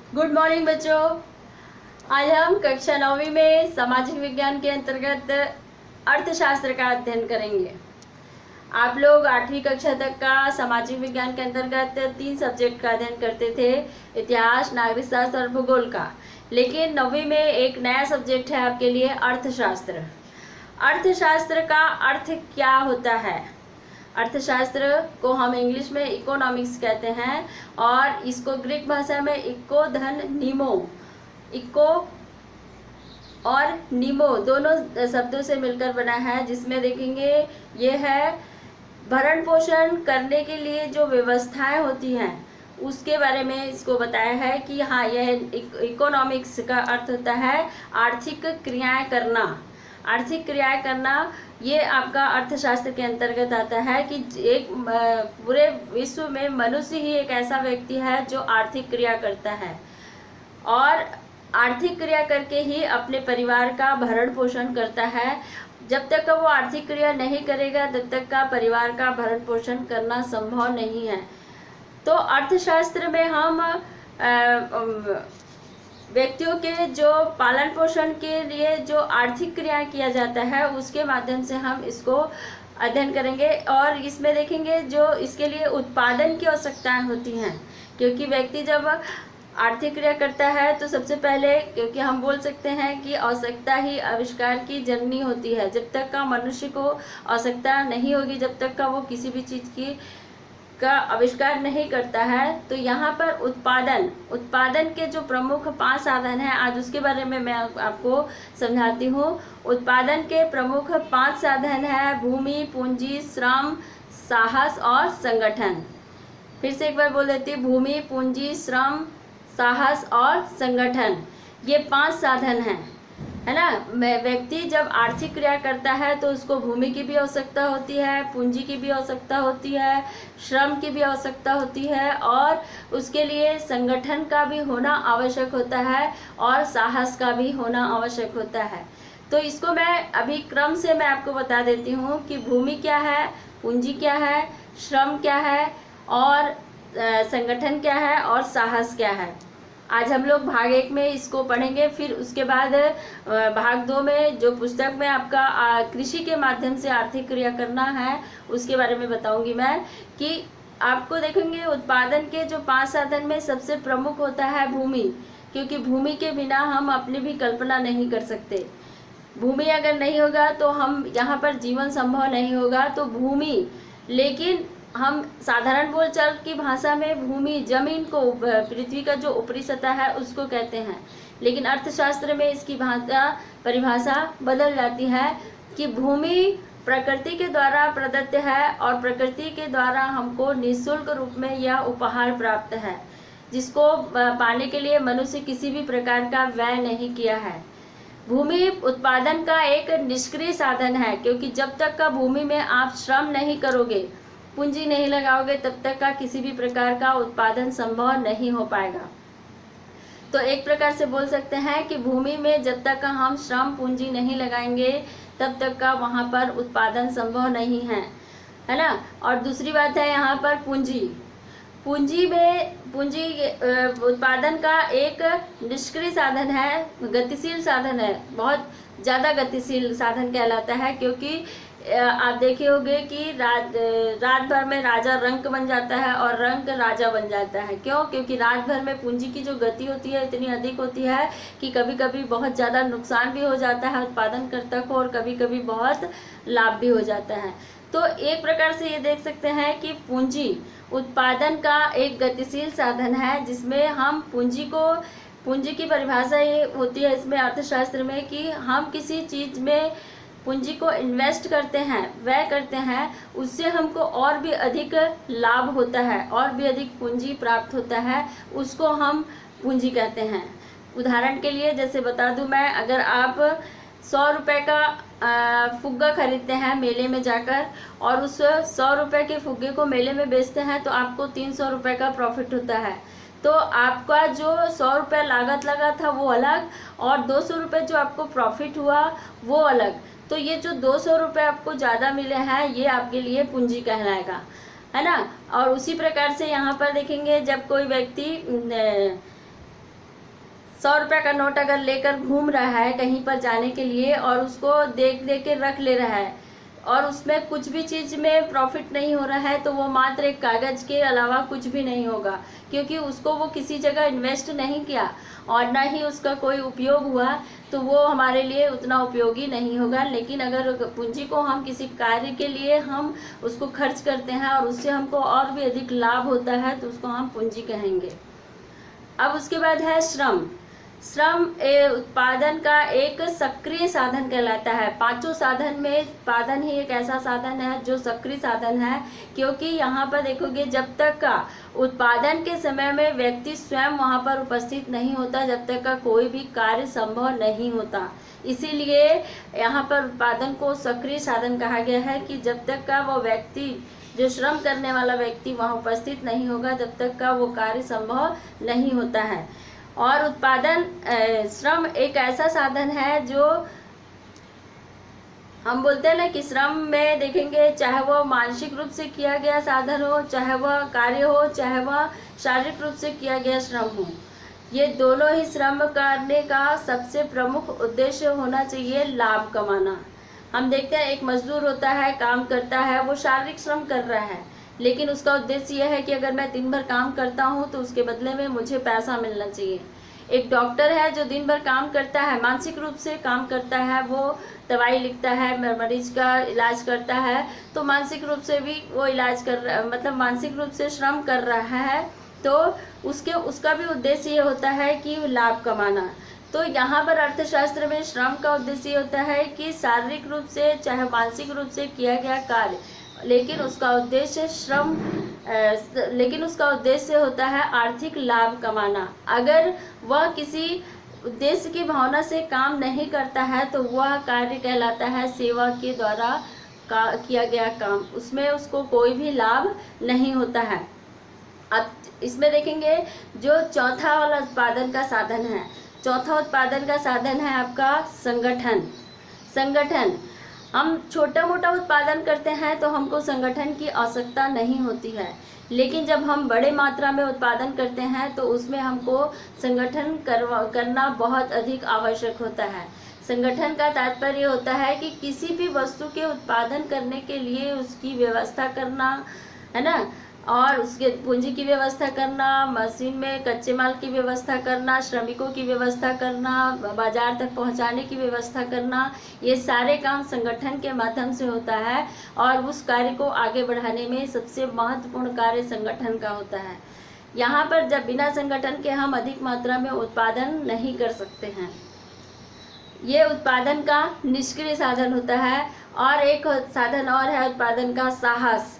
Good morning बच्चों। आज हम कक्षा 9वीं में सामाजिक विज्ञान के अंतर्गत अर्थशास्त्र का अध्ययन करेंगे। आप लोग 8वीं कक्षा तक का सामाजिक विज्ञान के अंतर्गत 3 सब्जेक्ट का अध्ययन करते थे, इतिहास, नागरिक शास्त्र और भूगोल का। लेकिन 9वीं में एक नया सब्जेक्ट है आपके लिए, अर्थशास्त्र। अर्थशास्त्र का अर्थ क्या होता है? अर्थशास्त्र को हम इंग्लिश में इकोनॉमिक्स कहते हैं और इसको ग्रीक भाषा में इको धन नीमो, इको और नीमो दोनों शब्दों से मिलकर बना है, जिसमें देखेंगे ये है भरण पोषण करने के लिए जो व्यवस्थाएं होती हैं उसके बारे में इसको बताया है कि हाँ, यह इकोनॉमिक्स का अर्थ होता है आर्थिक क्रियाएं करना। आर्थिक क्रियाएं करना ये आपका अर्थशास्त्र के अंतर्गत आता है कि एक पूरे विश्व में मनुष्य ही एक ऐसा व्यक्ति है जो आर्थिक क्रिया करता है और आर्थिक क्रिया करके ही अपने परिवार का भरण पोषण करता है। जब तक वो आर्थिक क्रिया नहीं करेगा तब तक का परिवार का भरण पोषण करना संभव नहीं है। तो अर्थशास्त्र में हम व्यक्तियों के जो पालन पोषण के लिए जो आर्थिक क्रियाएं किया जाता है उसके माध्यम से हम इसको अध्ययन करेंगे और इसमें देखेंगे जो इसके लिए उत्पादन की आवश्यकताएं होती हैं, क्योंकि व्यक्ति जब आर्थिक क्रिया करता है तो सबसे पहले, क्योंकि हम बोल सकते हैं कि आवश्यकता ही आविष्कार की जननी होती है। जब तक का मनुष्य को आवश्यकता नहीं होगी, जब तक का वो किसी भी चीज़ का आविष्कार नहीं करता है। तो यहाँ पर उत्पादन के जो प्रमुख 5 साधन हैं, आज उसके बारे में मैं आपको समझाती हूँ। उत्पादन के प्रमुख 5 साधन हैं भूमि, पूंजी, श्रम, साहस और संगठन। फिर से एक बार बोल देती हूँ, भूमि, पूंजी, श्रम, साहस और संगठन, ये 5 साधन हैं, है ना। व्यक्ति जब आर्थिक क्रिया करता है तो उसको भूमि की भी आवश्यकता होती है, पूंजी की भी आवश्यकता होती है, श्रम की भी आवश्यकता होती है और उसके लिए संगठन का भी होना आवश्यक होता है और साहस का भी होना आवश्यक होता है। तो इसको मैं अभी क्रम से मैं आपको बता देती हूँ कि भूमि क्या है, पूंजी क्या है, श्रम क्या है और संगठन क्या है और साहस क्या है। आज हम लोग भाग 1 में इसको पढ़ेंगे, फिर उसके बाद भाग 2 में जो पुस्तक में आपका कृषि के माध्यम से आर्थिक क्रिया करना है उसके बारे में बताऊंगी मैं। कि आपको देखेंगे उत्पादन के जो 5 साधन में सबसे प्रमुख होता है भूमि, क्योंकि भूमि के बिना हम अपनी भी कल्पना नहीं कर सकते। भूमि अगर नहीं होगा तो हम यहाँ पर जीवन संभव नहीं होगा। तो भूमि, लेकिन हम साधारण बोलचाल की भाषा में भूमि जमीन को, पृथ्वी का जो ऊपरी सतह है उसको कहते हैं, लेकिन अर्थशास्त्र में इसकी परिभाषा बदल जाती है कि भूमि प्रकृति के द्वारा प्रदत्त है और प्रकृति के द्वारा हमको निःशुल्क रूप में यह उपहार प्राप्त है, जिसको पाने के लिए मनुष्य किसी भी प्रकार का व्यय नहीं किया है। भूमि उत्पादन का एक निष्क्रिय साधन है, क्योंकि जब तक का भूमि में आप श्रम नहीं करोगे, पूंजी नहीं लगाओगे, तब तक का किसी भी प्रकार का उत्पादन संभव नहीं हो पाएगा। तो एक प्रकार से बोल सकते हैं कि भूमि में जब तक का हम श्रम पूंजी नहीं लगाएंगे तब तक का वहाँ पर उत्पादन संभव नहीं है ना। और दूसरी बात है यहाँ पर पूंजी उत्पादन का एक निष्क्रिय साधन है, गतिशील साधन है, बहुत ज़्यादा गतिशील साधन कहलाता है। क्योंकि आप देखे होंगे कि रात भर में राजा रंक बन जाता है और रंक राजा बन जाता है। क्यों? क्योंकि रात भर में पूंजी की जो गति होती है इतनी अधिक होती है कि कभी कभी बहुत ज़्यादा नुकसान भी हो जाता है उत्पादनकर्ता को और कभी कभी बहुत लाभ भी हो जाता है। तो एक प्रकार से ये देख सकते हैं कि पूंजी उत्पादन का एक गतिशील साधन है, जिसमें हम पूंजी की परिभाषा ये होती है इसमें अर्थशास्त्र में कि हम किसी चीज़ में पूंजी को इन्वेस्ट करते हैं, व्यय करते हैं, उससे हमको और भी अधिक लाभ होता है, और भी अधिक पूंजी प्राप्त होता है, उसको हम पूंजी कहते हैं। उदाहरण के लिए जैसे बता दूं मैं, अगर आप 100 रुपये का फुग्गा खरीदते हैं मेले में जाकर और उस 100 रुपये के फुग्गे को मेले में बेचते हैं तो आपको 300 रुपये का प्रॉफिट होता है। तो आपका जो 100 रुपये लागत लगा था वो अलग और 200 रुपये जो आपको प्रॉफिट हुआ वो अलग। तो ये जो 200 रुपये आपको ज़्यादा मिले हैं ये आपके लिए पूंजी कहलाएगा, है ना। और उसी प्रकार से यहाँ पर देखेंगे जब कोई व्यक्ति 100 रुपये का नोट अगर लेकर घूम रहा है कहीं पर जाने के लिए और उसको देख देख के रख ले रहा है और उसमें कुछ भी चीज़ में प्रॉफिट नहीं हो रहा है, तो वो मात्र एक कागज़ के अलावा कुछ भी नहीं होगा, क्योंकि उसको वो किसी जगह इन्वेस्ट नहीं किया और ना ही उसका कोई उपयोग हुआ, तो वो हमारे लिए उतना उपयोगी नहीं होगा। लेकिन अगर पूंजी को हम किसी कार्य के लिए हम उसको खर्च करते हैं और उससे हमको और भी अधिक लाभ होता है, तो उसको हम पूंजी कहेंगे। अब उसके बाद है श्रम। श्रम उत्पादन का एक सक्रिय साधन कहलाता है। पांचों साधन में उत्पादन ही एक ऐसा साधन है जो सक्रिय साधन है, क्योंकि यहाँ पर देखोगे जब तक का उत्पादन के समय में व्यक्ति स्वयं वहाँ पर उपस्थित नहीं होता, जब तक का कोई भी कार्य संभव नहीं होता। इसीलिए यहाँ पर उत्पादन को सक्रिय साधन कहा गया है कि जब तक का वो व्यक्ति, जो श्रम करने वाला व्यक्ति वहाँ उपस्थित नहीं होगा, जब तक का वो कार्य संभव नहीं होता है। और उत्पादन श्रम एक ऐसा साधन है जो हम बोलते हैं ना कि श्रम में देखेंगे, चाहे वह मानसिक रूप से किया गया साधन हो, चाहे वह कार्य हो, चाहे वह शारीरिक रूप से किया गया श्रम हो, ये दोनों ही श्रम करने का सबसे प्रमुख उद्देश्य होना चाहिए लाभ कमाना। हम देखते हैं एक मजदूर होता है, काम करता है, वो शारीरिक श्रम कर रहा है, लेकिन उसका उद्देश्य यह है कि अगर मैं दिन भर काम करता हूँ तो उसके बदले में मुझे पैसा मिलना चाहिए। एक डॉक्टर है जो दिन भर काम करता है, मानसिक रूप से काम करता है, वो दवाई लिखता है, मरीज का इलाज करता है, तो मानसिक रूप से भी वो इलाज कर रहा है, मतलब मानसिक रूप से श्रम कर रहा है, तो उसका भी उद्देश्य ये होता है कि लाभ कमाना। तो यहाँ पर अर्थशास्त्र में श्रम का उद्देश्य होता है कि शारीरिक रूप से चाहे मानसिक रूप से किया गया कार्य, लेकिन उसका उद्देश्य होता है आर्थिक लाभ कमाना। अगर वह किसी उद्देश्य की भावना से काम नहीं करता है तो वह कार्य कहलाता है सेवा के द्वारा किया गया काम, उसमें उसको कोई भी लाभ नहीं होता है। अब इसमें देखेंगे जो चौथा वाला उत्पादन का साधन है, चौथा उत्पादन का साधन है आपका संगठन। हम छोटा मोटा उत्पादन करते हैं तो हमको संगठन की आवश्यकता नहीं होती है, लेकिन जब हम बड़े मात्रा में उत्पादन करते हैं तो उसमें हमको संगठन करना बहुत अधिक आवश्यक होता है। संगठन का तात्पर्य होता है कि किसी भी वस्तु के उत्पादन करने के लिए उसकी व्यवस्था करना, है ना, और उसके पूंजी की व्यवस्था करना, मशीन में कच्चे माल की व्यवस्था करना, श्रमिकों की व्यवस्था करना, बाजार तक पहुंचाने की व्यवस्था करना, ये सारे काम संगठन के माध्यम से होता है। और उस कार्य को आगे बढ़ाने में सबसे महत्वपूर्ण कार्य संगठन का होता है। यहाँ पर जब बिना संगठन के हम अधिक मात्रा में उत्पादन नहीं कर सकते हैं। ये उत्पादन का निष्क्रिय साधन होता है। और एक साधन और है उत्पादन का साहस।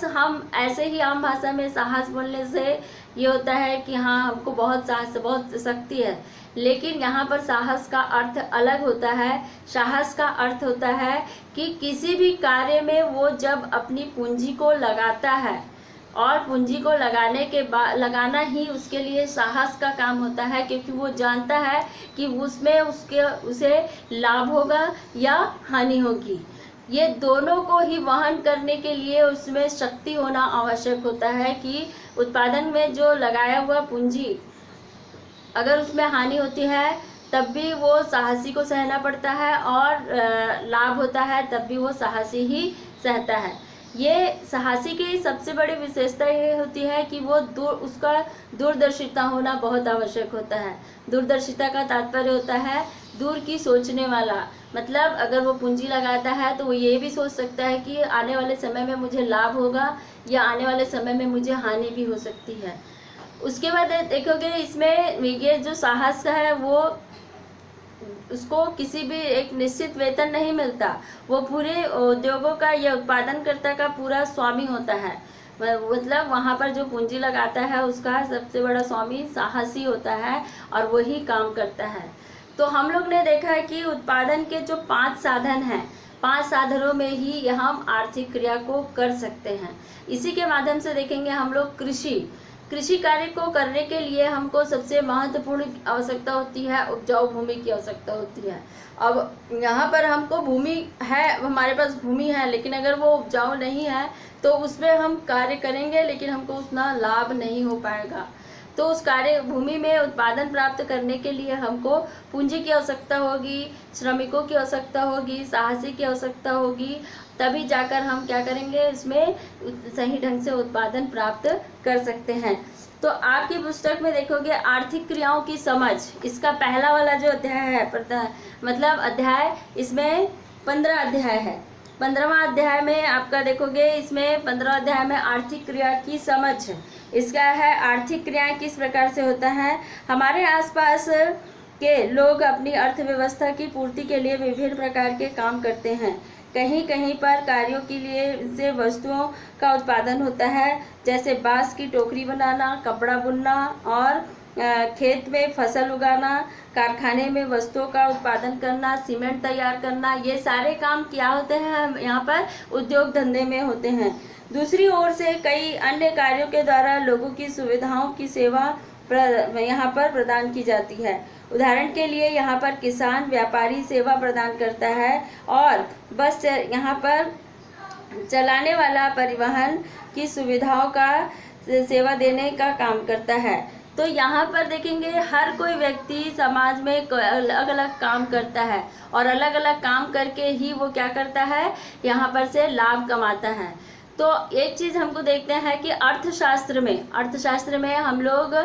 हम ऐसे ही आम भाषा में साहस बोलने से ये होता है कि हाँ हमको बहुत साहस, बहुत शक्ति है, लेकिन यहाँ पर साहस का अर्थ अलग होता है। साहस का अर्थ होता है कि किसी भी कार्य में वो जब अपनी पूंजी को लगाता है और पूंजी को लगाना ही उसके लिए साहस का काम होता है, क्योंकि वो जानता है कि उसमें उसे लाभ होगा या हानि होगी। ये दोनों को ही वहन करने के लिए उसमें शक्ति होना आवश्यक होता है कि उत्पादन में जो लगाया हुआ पूंजी, अगर उसमें हानि होती है तब भी वो साहसी को सहना पड़ता है, और लाभ होता है तब भी वो साहसी ही सहता है। ये साहसी की सबसे बड़ी विशेषता ये होती है कि वो उसका दूरदर्शिता होना बहुत आवश्यक होता है। दूरदर्शिता का तात्पर्य होता है दूर की सोचने वाला। मतलब अगर वो पूंजी लगाता है तो वो ये भी सोच सकता है कि आने वाले समय में मुझे लाभ होगा या आने वाले समय में मुझे हानि भी हो सकती है। उसके बाद देखोगे इसमें ये जो साहस है वो उसको किसी भी एक निश्चित वेतन नहीं मिलता, वो पूरे उद्योगों का या उत्पादनकर्ता का पूरा स्वामी होता है। मतलब वहाँ पर जो पूंजी लगाता है उसका सबसे बड़ा स्वामी साहसी होता है और वही काम करता है। तो हम लोग ने देखा है कि उत्पादन के जो 5 साधन हैं, 5 साधनों में ही हम आर्थिक क्रिया को कर सकते हैं। इसी के माध्यम से देखेंगे हम लोग कृषि कार्य को करने के लिए हमको सबसे महत्वपूर्ण आवश्यकता होती है उपजाऊ भूमि की आवश्यकता होती है। अब यहाँ पर हमको भूमि है, हमारे पास भूमि है, लेकिन अगर वो उपजाऊ नहीं है तो उसमें हम कार्य करेंगे लेकिन हमको उतना लाभ नहीं हो पाएगा। तो उस कार्य भूमि में उत्पादन प्राप्त करने के लिए हमको पूंजी की आवश्यकता होगी, श्रमिकों की आवश्यकता होगी, साहसी की आवश्यकता होगी, तभी जाकर हम क्या करेंगे, इसमें सही ढंग से उत्पादन प्राप्त कर सकते हैं। तो आपकी पुस्तक में देखोगे आर्थिक क्रियाओं की समझ, इसका पहला वाला जो अध्याय है, मतलब अध्याय, इसमें 15 अध्याय है। 15वां अध्याय में आपका देखोगे, इसमें 15 अध्याय में आर्थिक क्रिया की समझ है। इसका है आर्थिक क्रियाएं किस प्रकार से होता है। हमारे आसपास के लोग अपनी अर्थव्यवस्था की पूर्ति के लिए विभिन्न प्रकार के काम करते हैं। कहीं कहीं पर कार्यों के लिए से वस्तुओं का उत्पादन होता है, जैसे बांस की टोकरी बनाना, कपड़ा बुनना और खेत में फसल उगाना, कारखाने में वस्तुओं का उत्पादन करना, सीमेंट तैयार करना, ये सारे काम क्या होते हैं, यहाँ पर उद्योग धंधे में होते हैं। दूसरी ओर से कई अन्य कार्यों के द्वारा लोगों की सुविधाओं की सेवा यहाँ पर प्रदान की जाती है। उदाहरण के लिए यहाँ पर किसान, व्यापारी सेवा प्रदान करता है और बस यहाँ पर चलाने वाला परिवहन की सुविधाओं का सेवा देने का काम करता है। तो यहाँ पर देखेंगे हर कोई व्यक्ति समाज में अलग अलग काम करता है और अलग अलग काम करके ही वो क्या करता है, यहाँ पर से लाभ कमाता है। तो एक चीज़ हमको देखते हैं कि अर्थशास्त्र में हम लोग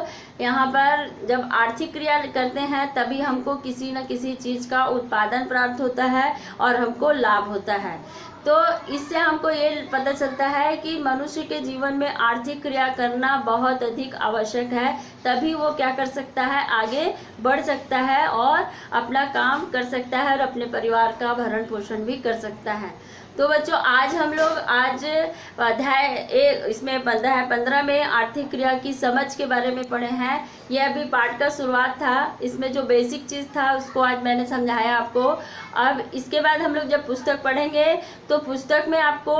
यहाँ पर जब आर्थिक क्रिया करते हैं तभी हमको किसी न किसी चीज़ का उत्पादन प्राप्त होता है और हमको लाभ होता है। तो इससे हमको ये पता चलता है कि मनुष्य के जीवन में आर्थिक क्रिया करना बहुत अधिक आवश्यक है, तभी वो क्या कर सकता है, आगे बढ़ सकता है और अपना काम कर सकता है और अपने परिवार का भरण पोषण भी कर सकता है। तो बच्चों आज हम लोग अध्याय इसमें 15 में आर्थिक क्रिया की समझ के बारे में पढ़े हैं। यह अभी पाठ का शुरुआत था, इसमें जो बेसिक चीज़ था उसको आज मैंने समझाया आपको। अब इसके बाद हम लोग जब पुस्तक पढ़ेंगे तो पुस्तक में आपको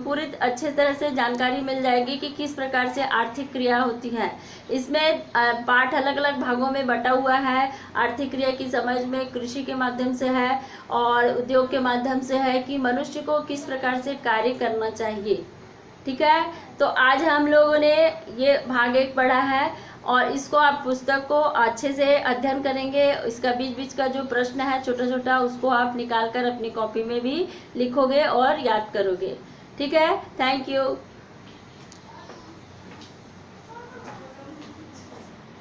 पूरी अच्छे तरह से जानकारी मिल जाएगी कि किस प्रकार से आर्थिक क्रिया होती है। इसमें पाठ अलग अलग भागों में बटा हुआ है। आर्थिक क्रिया की समझ में कृषि के माध्यम से है और उद्योग के माध्यम से है कि मनुष्य को किस प्रकार से कार्य करना चाहिए। ठीक है, तो आज हम लोगों ने ये भाग 1 पढ़ा है और इसको आप पुस्तक को अच्छे से अध्ययन करेंगे। इसका बीच बीच का जो प्रश्न है छोटा छोटा, उसको आप निकाल कर अपनी कॉपी में भी लिखोगे और याद करोगे। ठीक है, थैंक यू।